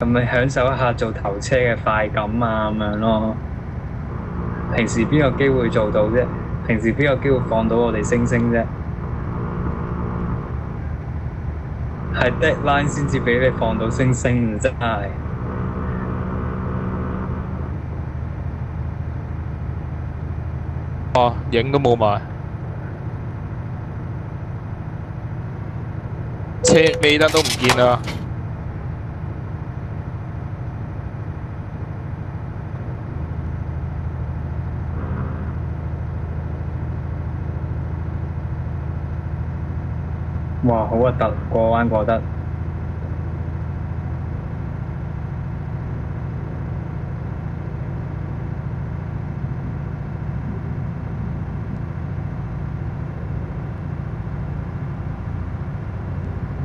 咁咪享受一下做頭車嘅快感啊咁樣咯。平時邊有機會做到啫？平時邊有機會放到我哋星星啫？係 deadline 先至俾你放到星星，真係。哦，影都冇埋，車尾燈都唔見啦。哇，好核突，過彎過得。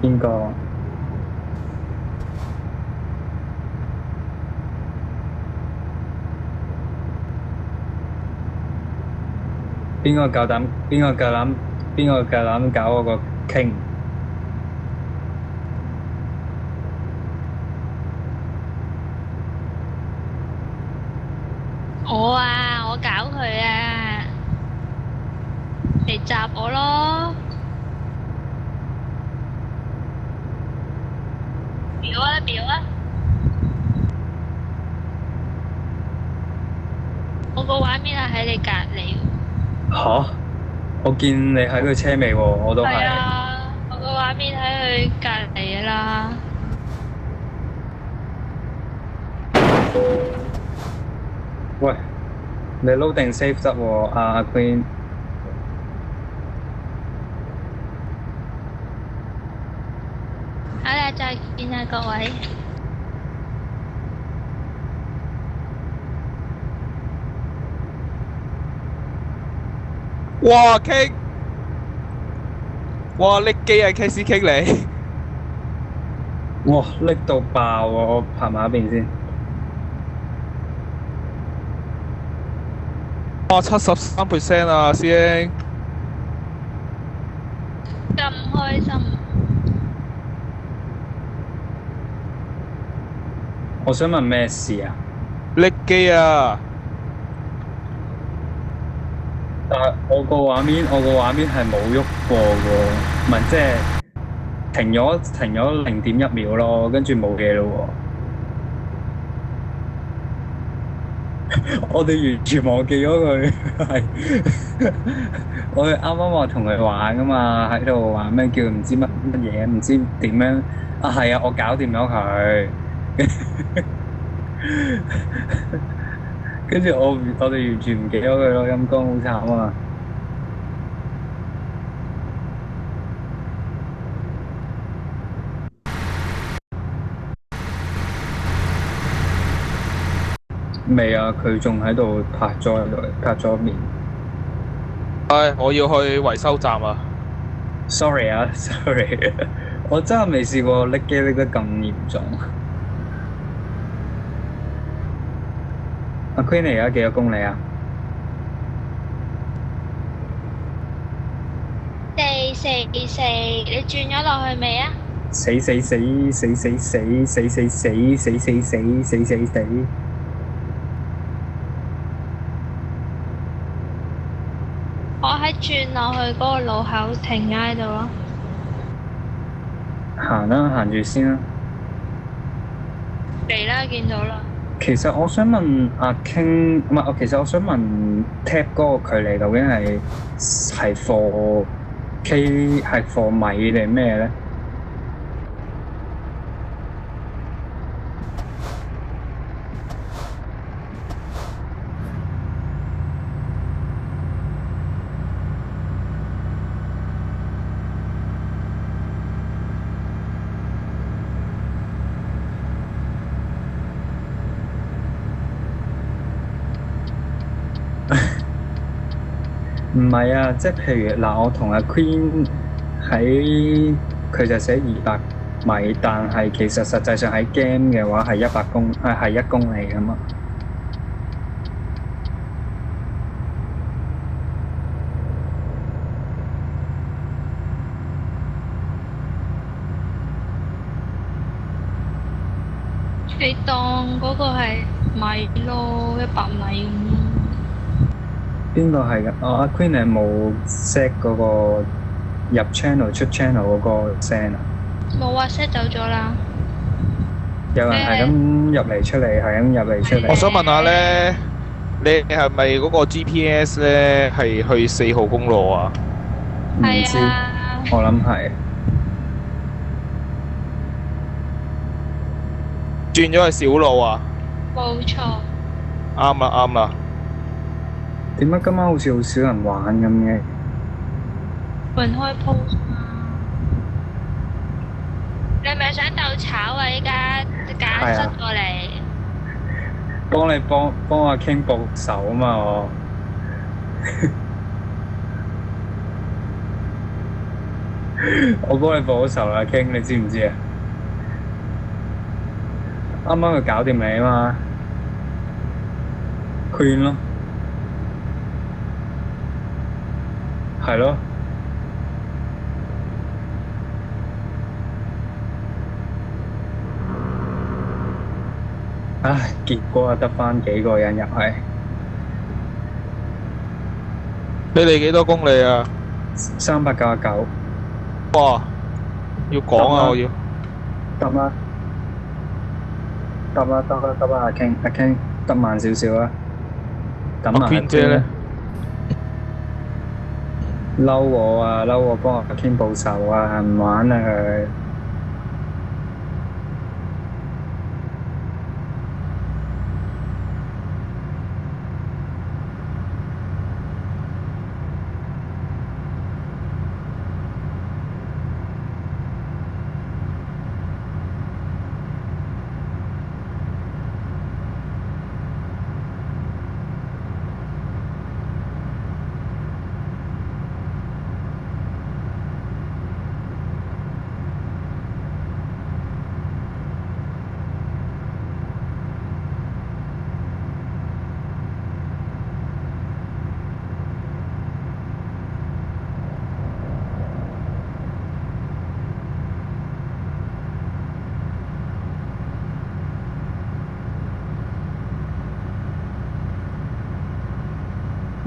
邊個？邊個夠膽？邊個夠膽？邊個夠膽搞我個 king？我啊，我搞佢啊，嚟閘我咯！秒啊秒啊！我個畫面係喺你隔離。吓？我見你喺佢車尾喎，我都係係。啊，我個畫面喺佢隔離啦。喂，你 load 定 save 得喎，阿 Queen。好啦，再見啊各位。哇，King！哇，拎機啊，KC King 你！哇，拎到爆喎！我拍埋一邊先。哇，73%啊，師兄！咁開心。我想問咩事啊？拎機啊！但係我個畫面係冇喐過喎，唔係即係停咗0.1秒咯，跟住冇嘢咯喎。我哋完全忘記咗佢係，我哋啱啱話同佢玩噶嘛，喺度玩咩叫唔知乜乜嘢，唔知點樣啊？係啊，我搞掂咗佢，跟住我哋完全唔記得佢咯，陰公好慘啊！未啊，佢仲喺度拍咗面。唉，我要去維修站啊！Sorry 啊，sorry，我真係未試過拎機拎得咁嚴重。阿 Queen 你而家幾多公里啊？444，你轉咗落去未啊？死死死死死死死死死死死死死死死！我喺轉落去嗰個路口停咗喺度咯。行啦，行住先啦。嚟啦，見到啦。其實我想問阿 King，唔係，其實我想問 tap 嗰個距離究竟係 for K 係 for 米定咩咧？唔係啊，即係譬如嗱，我同阿 Queen 喺佢就寫200米，但係其實實際上喺 game 嘅話係1公里㗎嘛。你當嗰個係米咯，100米咁咯。邊個係㗎？阿 Queen 你冇 set 嗰個入 channel 出 channel 嗰個聲啊？冇話 set 走咗啦。有人係咁入嚟出嚟，係咁入嚟出嚟。我想問下咧，你係咪嗰個 GPS 咧係去4號公路啊？唔知，係啊，我諗係。轉咗去小路啊？冇錯。啱啦啱啦，點解今晚好似好少人玩咁嘅？冇人開 post 嘛？你係咪想鬥炒啊？依家揀塞過嚟。幫阿 King 報仇啊嘛我。我幫你報仇啦，King，你知唔知啊？啱啱佢搞掂你啊嘛，Queen 咯，係咯。唉，結果啊得返幾個人入去，你哋幾多公里啊？ 399，哇！要講啊，我要。得啦，阿 King，得慢少少啊，等埋阿 Queen 姐咧？嬲我啊！嬲我幫阿 King 報仇啊！唔玩啦佢。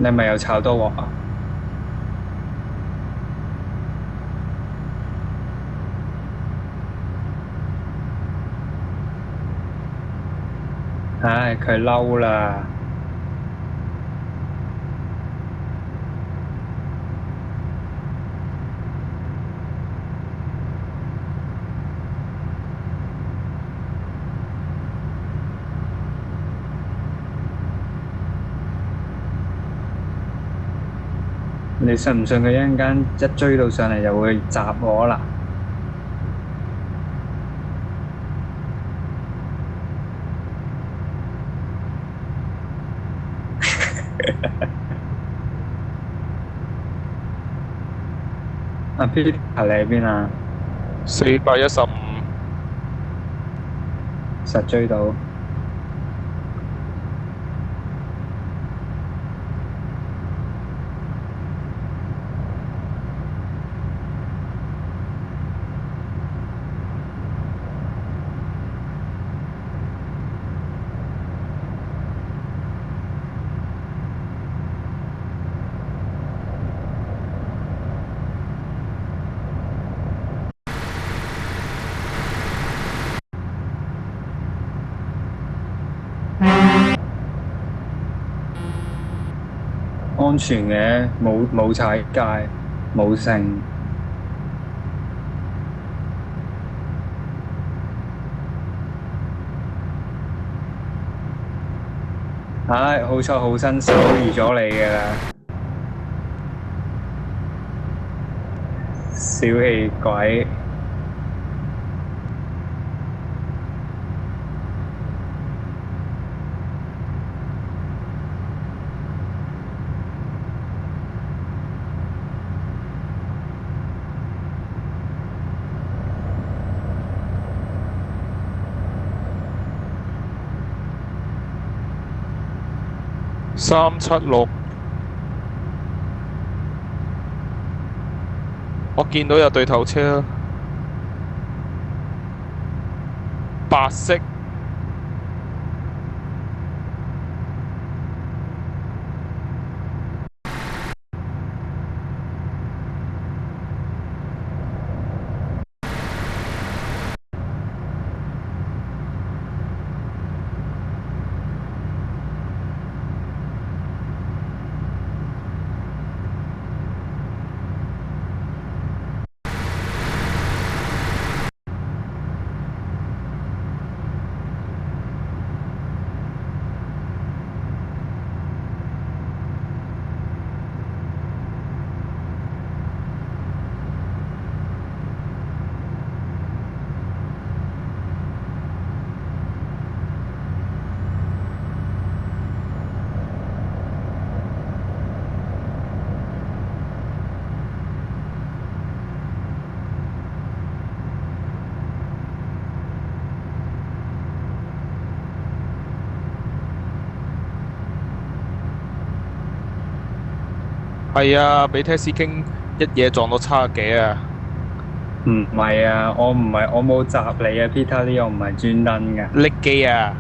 你咪又炒多鑊啊？唉，佢嬲啦！你信唔信佢一陣間一追到上嚟就會襲我啦？阿 Peter 你喺邊啊？ 415。實追到。安全嘅，冇踩界，冇剩。唉，好彩好新手，預咗你㗎啦，小氣鬼。376，我見到有對頭車，白色係啊，俾 taxi king 一嘢撞到70幾啊！唔係啊，我冇襲你啊，Peter 呢，我唔係專登㗎。拎機啊！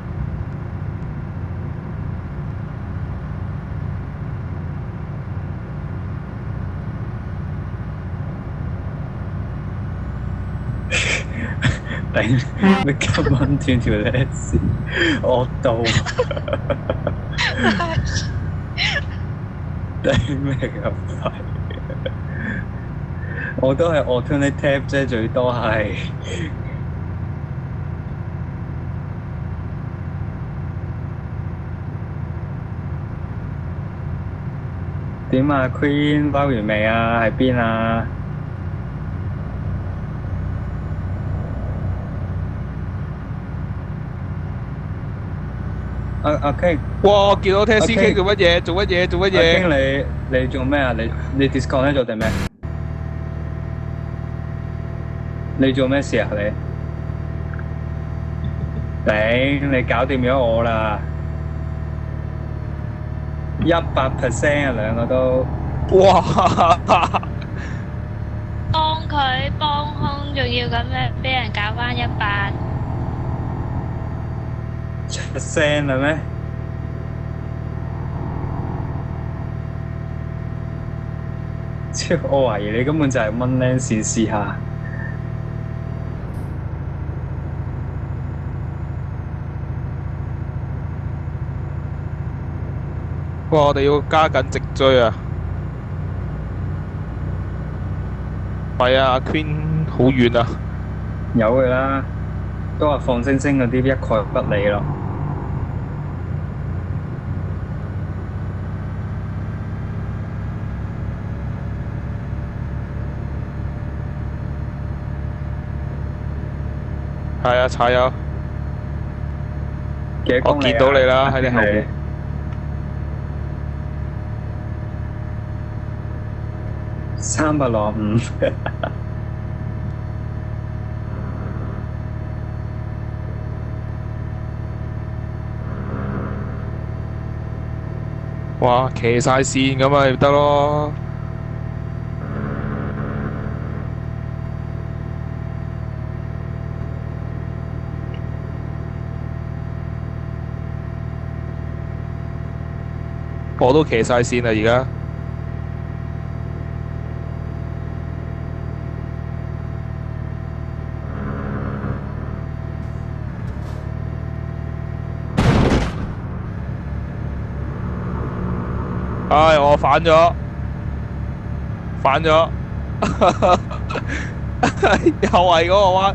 頂咩咁撚斷條 l e 惡到頂咩咁快？我都係 alternative 啫，最多係。點啊，Queen 包完未啊？喺邊啊？阿 King，哇！見到 taxi king King，做乜嘢？做乜嘢？做乜阿 King 嘢？你做咩啊？你 disconnect 咗定咩？你做咩事啊？頂，你搞掂咗我啦，100%啊，兩個都。哇！幫佢幫兇，仲要咁樣俾人搞翻100。出聲啦咩？我懷疑你根本就係蚊靚線試下。哇！我哋要加緊直追啊！係啊，阿 Queen 好遠啊！有嘅啦，都話放星星嗰啲一概不理咯。係啊，踩油！我幾多公里啊？見到你啦，喺你後邊。365。哇！騎晒線咁咪得咯。我都騎晒線啦，而家。唉，我反咗，反咗，又係嗰個彎。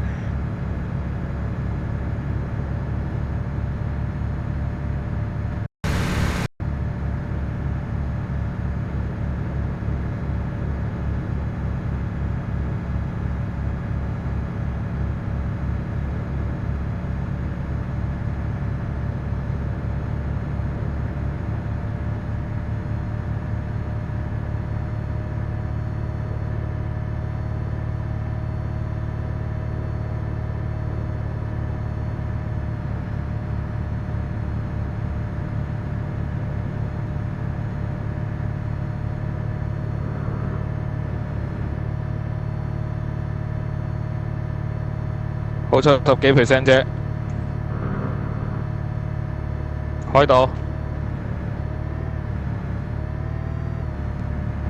好彩10幾%啫，開到。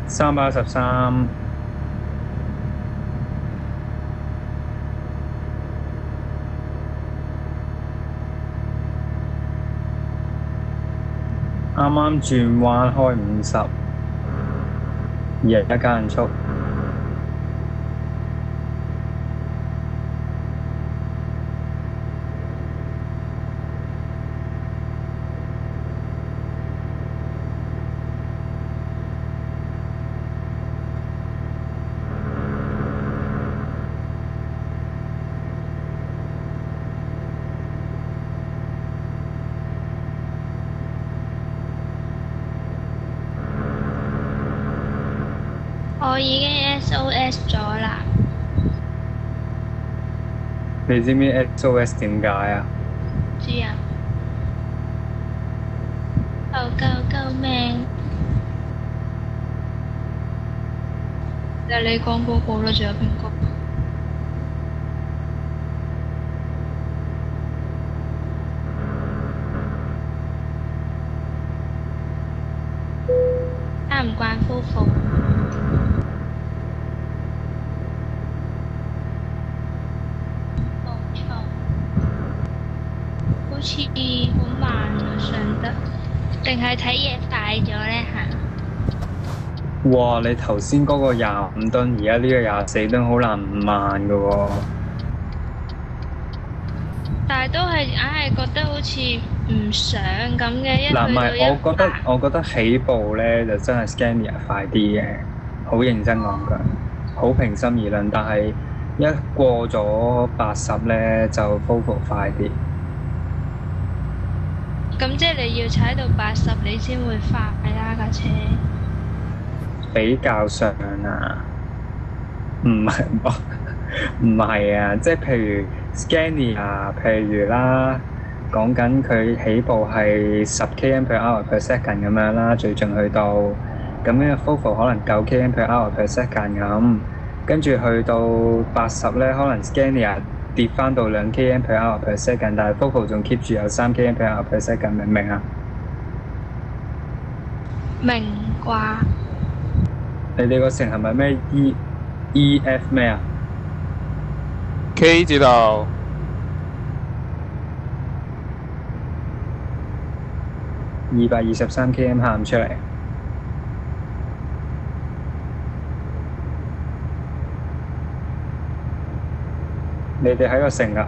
313。啱啱轉彎開50，而家加人速。我已經 SOS 咗啦。你知唔知 SOS 點解啊？知啊。求救！救命！就你講嗰個啦，仲有邊個？關唔關夫婦？冇錯，好似好慢啊上得，定係睇嘢快咗呢嚇？哇！你頭先嗰個25噸，而家呢個24噸，好難唔慢噶喎。但係都係硬係覺得好似唔上咁嘅，一去嗱，唔到係，100我覺得起步咧就真係 Scania 快啲嘅，好認真講句，好平心而論。但係一過咗80咧，就 Volvo 快啲。咁即係你要踩到80，你先會快啦架車。比較上啊，唔係唔係啊，即係譬如 Scania，譬如啦，講緊佢起步係10 km/h/s 咁樣啦，最盡去到咁樣 Volvo 可能9 km/h/s 咁，跟住去到80咧，可能 Scania 跌翻到2 km/h/s， 但係 Volvo 仲 keep 住有3 km/h/s， 明唔明啊？明啩？你哋個城係咪咩 EF 咩啊？ K 字頭223 km 喊出嚟。你哋喺個城啊？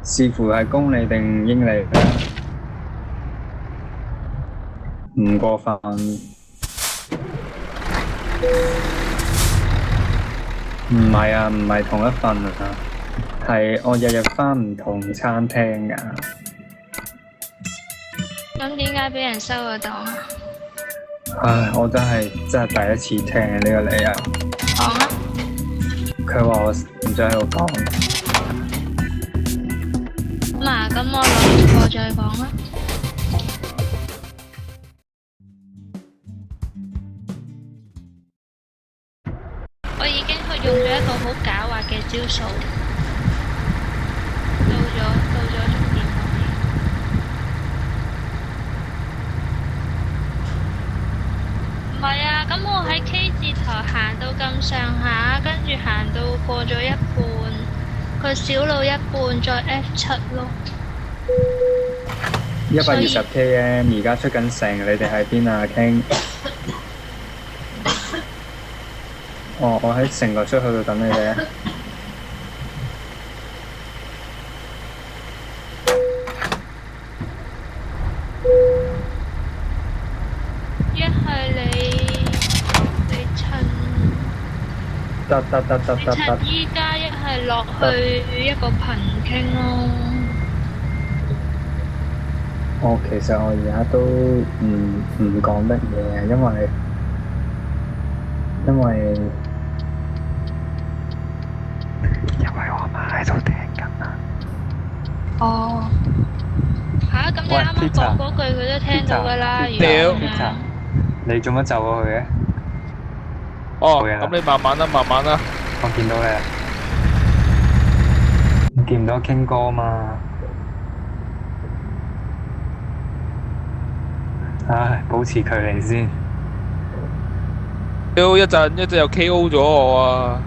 視乎係公里定英里啦，唔過分。唔係啊，唔係同一份啊，係我日日返唔同餐廳㗎。咁點解俾人收咗檔啊？唉，我真係第一次聽呢個理由。講啊！佢話我唔再喺度講。嗱，咁我攞完貨再講啦。我已經用咗一個好狡猾嘅招數，到咗終點位。唔係啊，咁我喺 K 字頭行到咁上下，跟住行到過咗一半，佢小路一半再 F7咯。120 km， 而家出緊城，你哋喺邊啊？King？哦，我喺城個出口度等你哋啊。一係你趁依家，一係落去一個棚傾咯。其實我而家都唔講乜嘢，因為我媽喺度聽緊啊。哦。吓，咁你啱啱講嗰句佢都聽到㗎啦。屌！你做乜走咗去嘅？哦，冇嘢啦咁你慢慢啦，慢慢啦。我見到你啦。你見唔到傾歌嘛？唉，保持距離先。屌，一陣又 KO 咗我啊！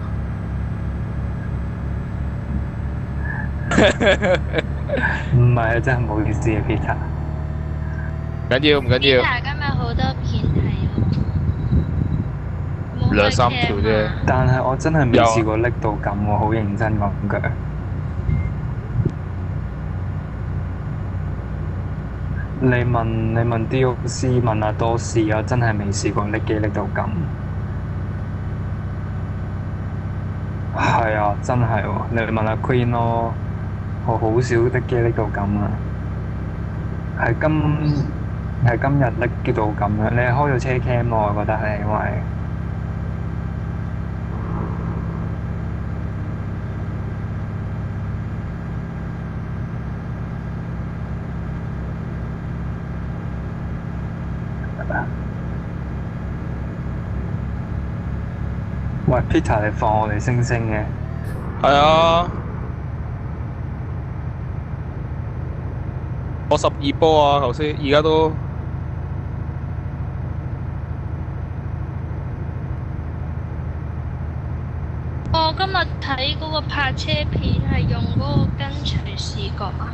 唔係啊，真係唔好意思啊，Peter。唔緊要，唔緊要， Peter 今日好多片睇喎。冇開2-3條 cam 啫。啊但係我真係未試過拎到咁喎，好認真講句。你問 DOC 問阿多士，我真係未試過拎機拎到咁。係啊，真係喎！你問阿 Queen 咯，我好少拎機拎到咁啊。係係今日咧叫到咁樣，你係開咗車 cam 咯，我覺得係因為喂 Peter 你放我哋星星嘅，係啊，我12波啊，頭先而家都我今日睇嗰個泊車片係用嗰個跟隨視覺啊，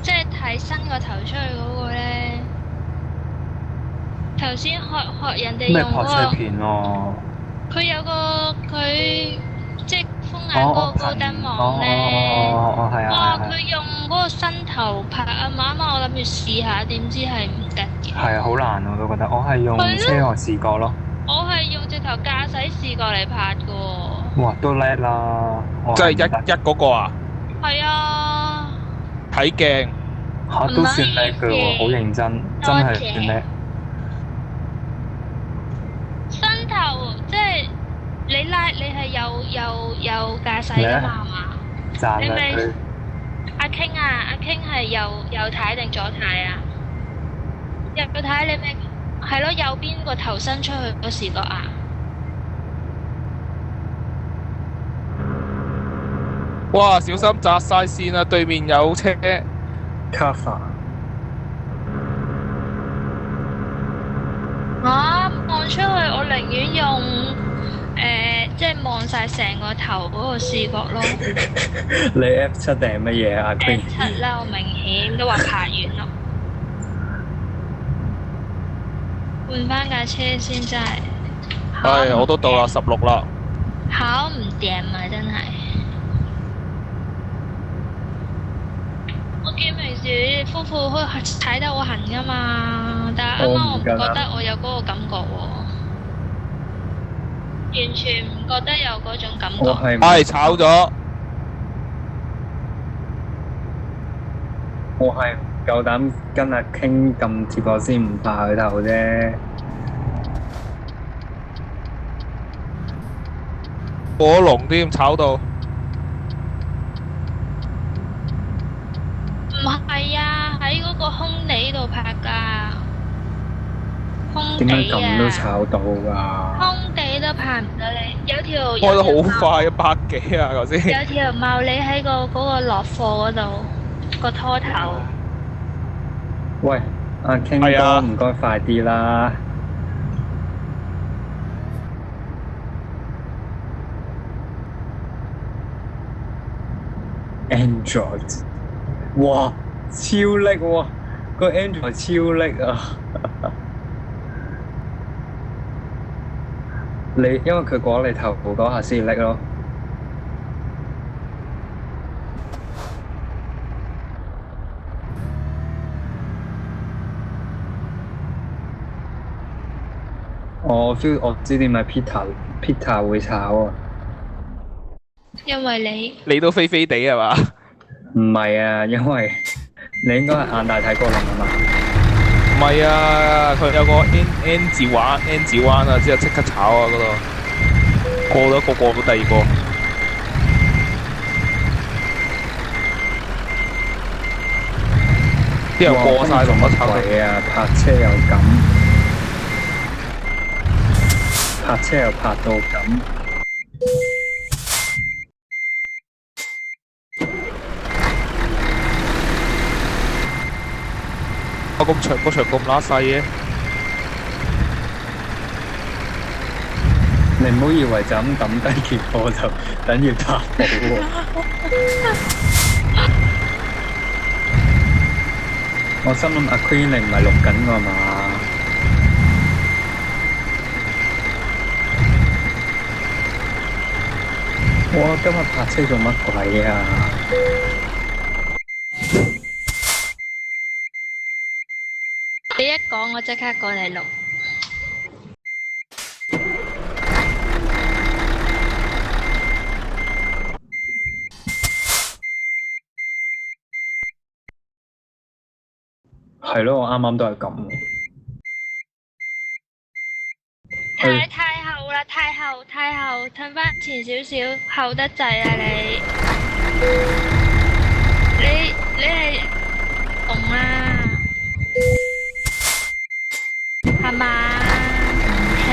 即係睇伸個頭出去嗰個咧。頭先學人哋咩用嗰泊車個，片喎？佢有個佢即係風眼嗰個高登網咧。係啊哇！係啊佢用嗰個伸頭拍啊嘛，啱啱我諗住試下，點知係唔得嘅。係啊，好難我都覺得，我係用係咯車外視覺咯。我係用直頭駕駛視覺嚟拍嘅喎。哇，都叻啦！我即係唔得一嗰個啊，係啊，睇鏡嚇都算叻嘅喎，好認真，真係算叻。伸頭即係你係有駕駛㗎嘛係嘛？讚啦你咪佢。阿 King 啊，阿 King 係右軚定左軚啊？右軚你咪係咯，右邊個頭伸出去個視覺啊？哇！小心砸晒線啊！對面有車。cover 望出去，我寧願用即係望晒成個頭嗰個視覺咯。你 F7定係乜嘢啊？阿 Queen F7啦，我明顯都話拍完咯。換翻架車先真係。係，我都到啦，16啦。考唔掂啊！真係。我見平時夫婦踩得好痕噶嘛，但係啱啱我唔覺得我有嗰個感覺喎，完全唔覺得有嗰種感覺。係炒咗。我係唔夠膽跟阿 King 咁貼，我先唔怕佢頭啫。過龍添，炒到。唔係啊，喺嗰個空地度拍㗎，空點解地咁都啊，炒到㗎？空地都拍唔到你，有條開得好快，100幾啊頭先。有條茂利喺嗰個落貨嗰度個拖頭。喂，阿 King 係啊哥唔該快啲啦。Android，哇，超叻喎！個 Android 超叻啊！你因為佢過你頭部嗰下先叻咯。我 feel 我知點解 Peter 會炒啊！因為你都飛飛地係嘛？唔係啊，因為你應該係眼大睇過龍啊嘛。唔係啊，佢有個 N 字彎啊，之後即刻炒啊嗰度，過咗一個過到第二個。啲人過晒龍乜炒到。鬼啊！泊車又咁，泊車又泊到咁。我咁長個場咁乸細嘅。你唔好以為就咁抌低件貨就等於拍到喎。我心諗阿 Queen 你唔係錄緊㗎嘛？我今日泊車做乜鬼啊？你一講，我即刻過嚟錄。係咯，我啱啱都係咁。太後，褪翻前少少，後得滯啊你！你係紅啊，係嘛？唔聽。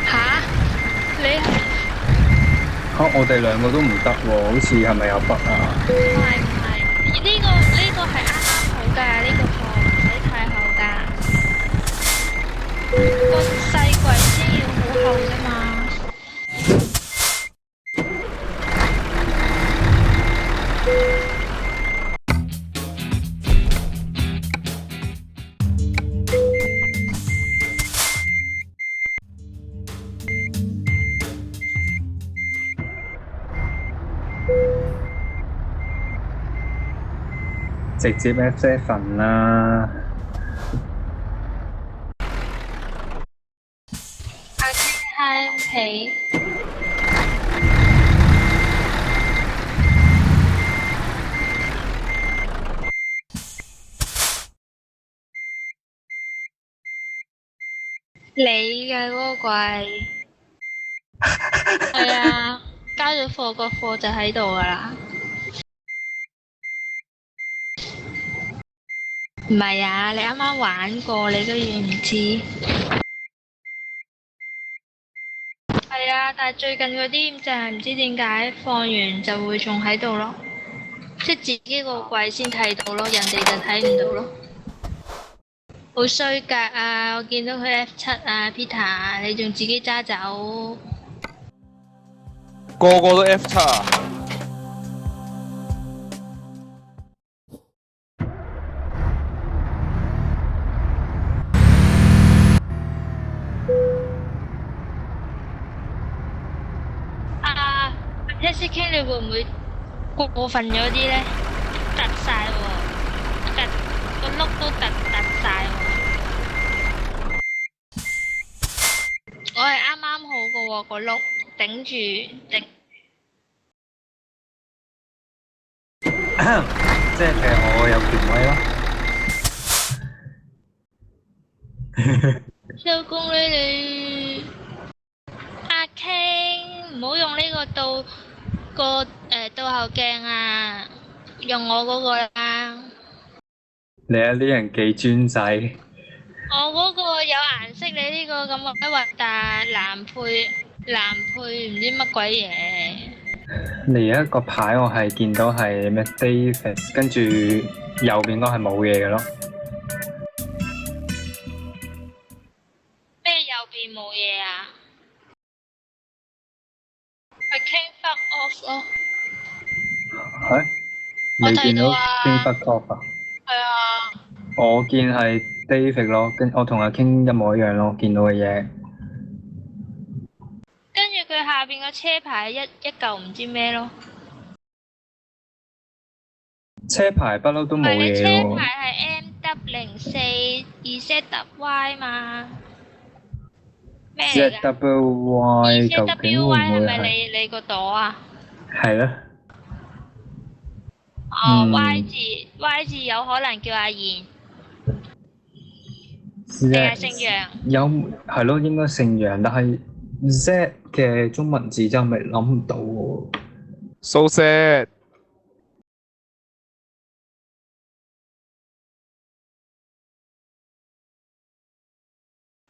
吓？你我哋兩個都唔得喎，好似係咪有筆啊？唔係，呢個係啱啱好㗎，呢個貨唔使太厚㗎，個細櫃先要好厚啫嘛。直接 F7 啦。阿 Ken 蝦皮，你嘅嗰個櫃係啊，交咗貨個貨就喺度㗎啦。唔係啊，你啱啱玩過，你都要唔知。係啊，但係最近嗰啲就係唔知點解放完就會仲喺度咯，即係自己個櫃先睇到咯，人哋就睇唔到咯。好衰格啊！我見到佢 F7 啊 ，Peter，你仲自己揸走。個個都 F7 啊！Taxi King 你會唔會過分咗啲咧？突晒喎，個碌都突晒喎。我係啱啱好嘅喎，個碌頂住頂。即係我有權威咯。收工咧你，阿 King 唔好用呢個倒後鏡啊，用我嗰個啦。你有啲人幾專制。我嗰個有顏色，你呢個咁鬼核突，藍配唔知乜鬼嘢。你而家個牌我係見到係咩 David， 跟住右邊嗰係冇嘢嘅咯。咩右邊冇嘢啊？係 King fuck off 咯。係？我你見到睇到啊。King fuck off 啊？係啊。我見係 David 咯，我同阿 King 一模一樣咯，見到嘅嘢。跟住佢下邊個車牌一嚿唔知咩咯。車牌不嬲都冇嘢你車喎。牌係 MW04 2ZY 嘛？咩嚟㗎？ ZWY 究竟會唔 2ZWY 係咪會係？你個朵啊？係啦。哦，Y 字有可能叫阿賢，定係姓楊？有係咯，應該姓楊，但係 Z 嘅中文字真係咪諗唔到喎。So sad。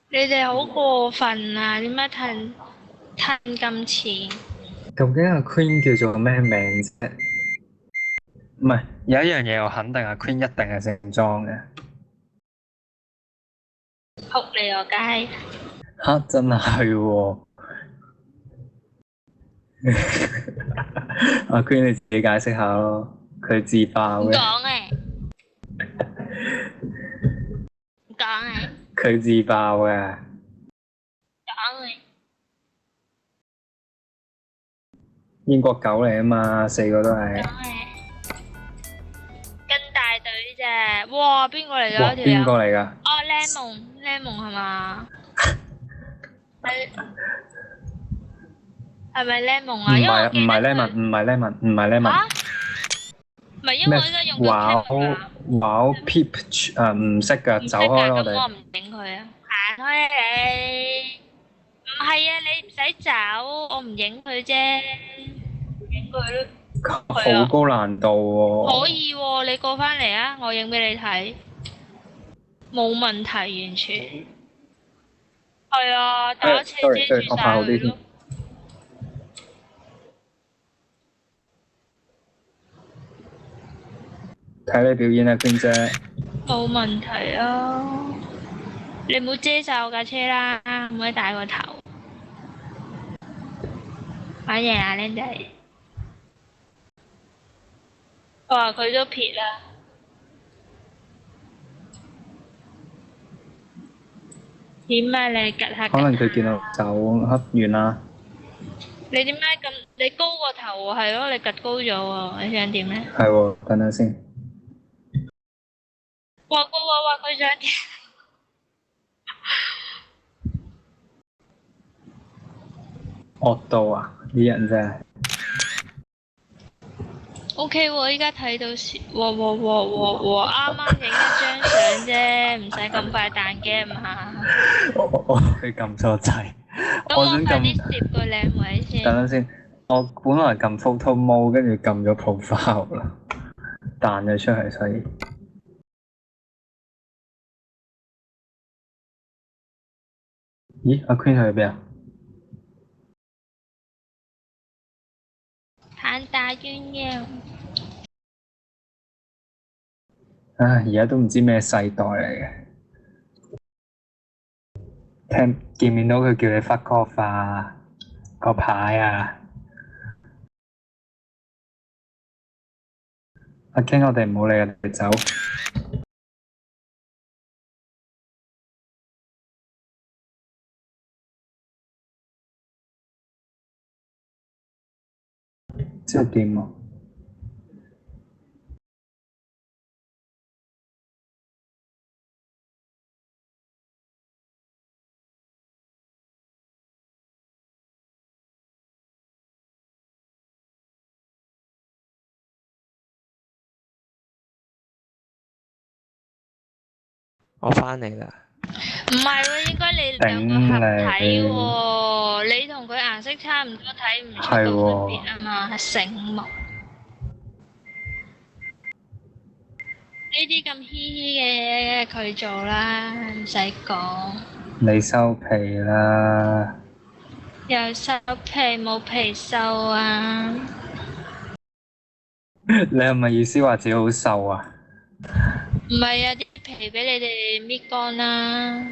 你哋好過分啊！點解褪咁前？究竟阿 Queen 叫做咩名啫？唔係，有一樣嘢我肯定阿 Queen 一定係姓莊嘅。仆你個街！嚇！真係喎。阿 Queen 你自己解釋下咯，佢自爆唔嘅。講嘅，唔講嘅，佢自爆嘅。講嘅。英國狗嚟啊嘛，四個都係。跟大隊啫，哇！邊個嚟㗎？哇！嗰條邊個友？嚟㗎？哦，Lemon 係嘛？係咪 Lemon 啊？因為我記得佢唔係 Lemon，唔係 Lemon，唔係 Lemon。嚇唔係因為咩我而家用緊 camera，wow peep 唔識㗎，走唔識㗎，開啦我哋。咁我唔影佢啊，行開啊你！唔係啊，你唔使走，我唔影佢啫，影佢咯。係啊，好高難度可喎。以喎，你過返嚟啊，我影俾你睇，冇問題完全。係啊，打斜遮 sorry 住 sorry，我拍好啲先。晒佢咯，睇你表演啊，娟姐。冇問題啊。你唔好遮晒我架車啦，唔可以戴個頭。玩嘢啊，靚仔。我話佢都撇啦。點啊？你趌下可趌下。能佢見到走黑完啦。你點解咁？你高個頭喎，係咯？你趌高咗喎，你想點咧？係喎，等陣先。哇！佢想點惡到啊！啲人真係。 ？OK 喎，依家睇到時，啱啱影一張相啫，唔使咁快彈 game 啊！我去撳錯掣。咁我我想撳。快啲攝個靚位先。等陣先，我本來撳 photo mode，跟住撳咗 profile 啦，彈咗出嚟，所以。咦？阿 Queen 去邊啊？彈打鴛鴦。唉，而家都唔知咩世代嚟嘅。見唔見到佢叫你 fuck off 啊？個牌啊！阿 King，我哋唔好理佢哋走。即係點啊？我返嚟啦。唔係喎，應該你兩個合體喎，你同佢顏色差唔多，睇唔出個分別啊嘛，係醒目。呢啲咁嘻嘻嘅嘢佢做啦，唔使講。你收皮啦！又收皮冇皮收啊！你係咪意思話自己好瘦啊？唔係啊，啲皮俾你哋搣乾啦。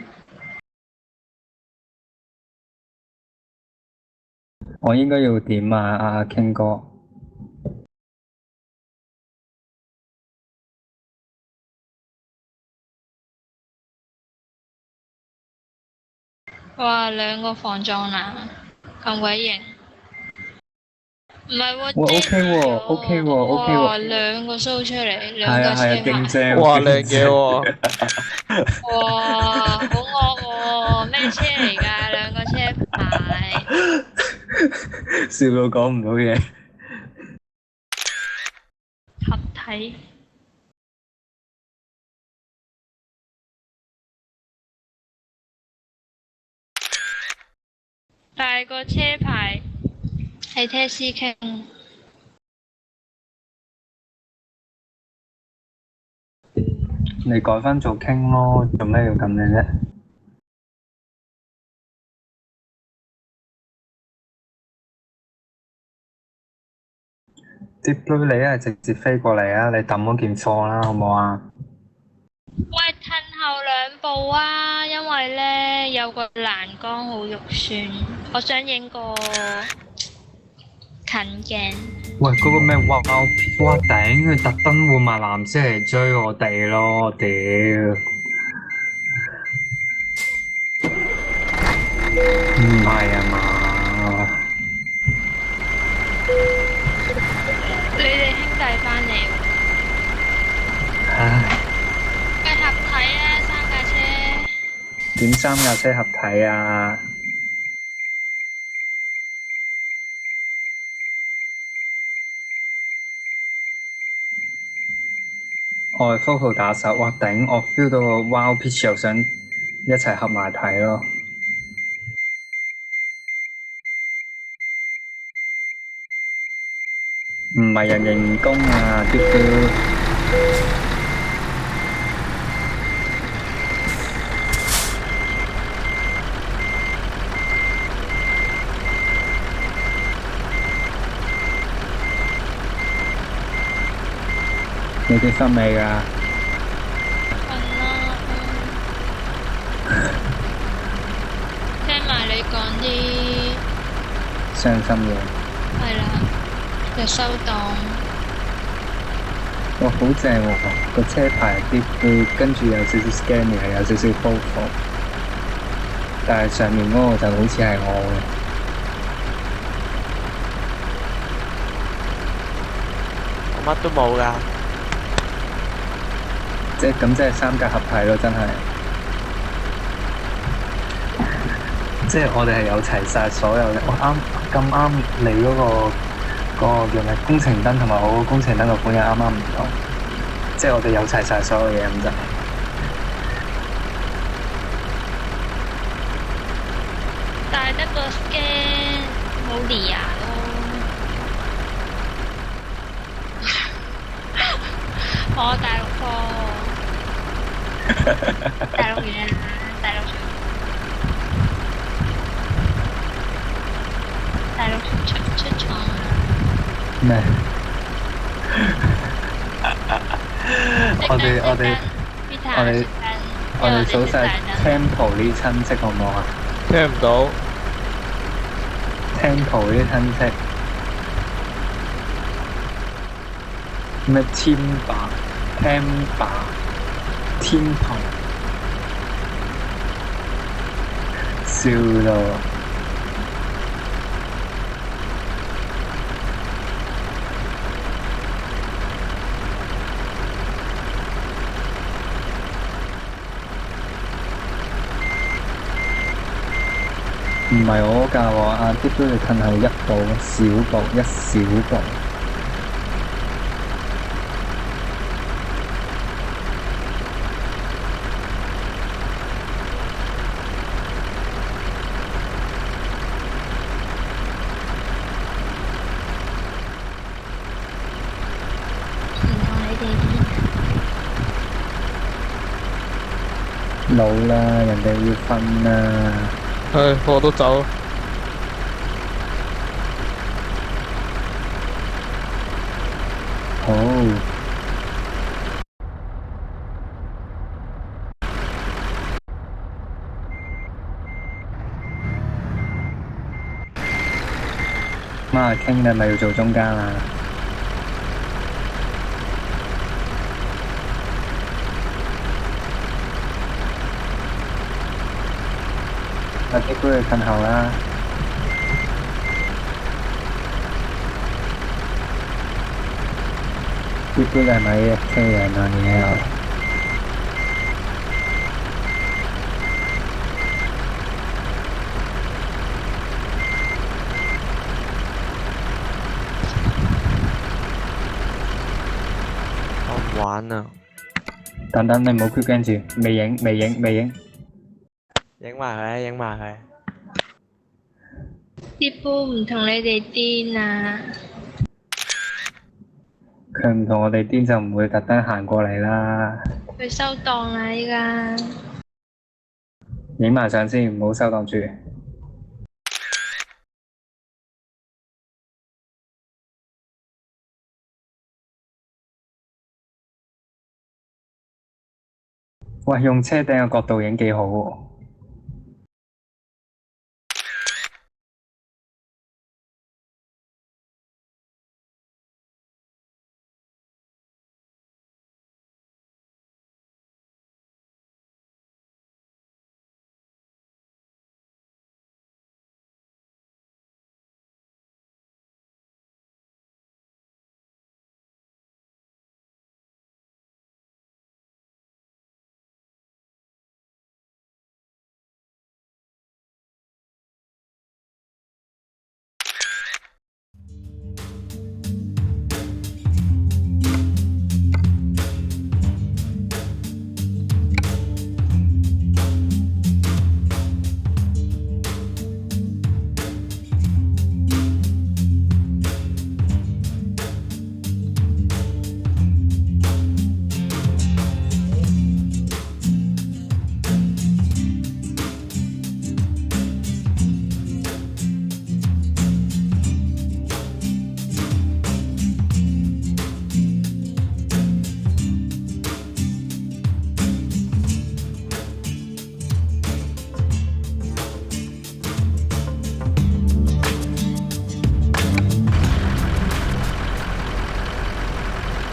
我應該要點啊？阿 King 哥。哇，兩個防撞欄咁鬼型。唔係喎，喂遮，OK 喎埋，OK 喎，OK 喎。哇，兩個 show 出嚟，兩架係啊係啊，勁車牌。正。哇，勁靚嘢正。喎！哇，好惡喎！咩車嚟㗎？兩個車牌。笑到講唔到嘢。合體。但係個車牌係 Taxi King。你改返做 King 咯，做咩要咁嘅啫？接女你係直接飛過嚟啊！你抌嗰件貨啦，好唔好啊？喂，褪後兩步啊！因為咧有個欄杆好肉酸，我想影個近鏡。喂，嗰個咩哇哇頂，佢特登換埋藍色嚟追我哋咯，屌！唔係啊嘛？你哋兄弟返嚟喎，唉，咪合體啊！三架車。點三架車合體啊？我係 Focal 打手，哇頂！我 feel 到個 Wow Pitch 又想一齊合埋睇咯。唔係人形蜈蚣啊，嘟嘟。你哋瞓未㗎？瞓啦，聽埋你講啲傷心嘢。係啦，就收檔。哇，好正喎！個車牌啲杯，跟住有少少 scary，係有少少高伏，但係上面嗰個就好似係我我乜都冇㗎。嘅，即係三格合體咯，真係。即係我哋係有齊晒所有嘅。我咁啱你嗰個叫咩工程燈同埋我個工程燈個款又啱啱唔同，即係我哋有齊晒所有嘢咁就。但係得個 scan 冇 Lia 咯。我大陸貨，大陸嘢，大陸出，大陸出廠啦。咩？我哋數晒 Temple 啲親戚好唔好啊聽唔到。？Temple 啲親戚咩？Temple 笑到唔係我教喎，阿啲都要褪後一步，一小步。唔同你哋啲。老啦，人哋要瞓啦。唉，我都走。好，媽傾你咪要做中間啊？阿啲杯去褪後啦。啲杯係咪 AFK 啊？慢嘢啊！我唔玩啦，等等，你唔好 quick 跟住，未影。影埋佢，影埋佢。啲煲唔同你哋癲啊！佢唔同我哋癲就唔會特登行過嚟啦。佢收檔啦依家。影埋相先，唔好收檔住。喂，用車頂嘅角度影幾好喎。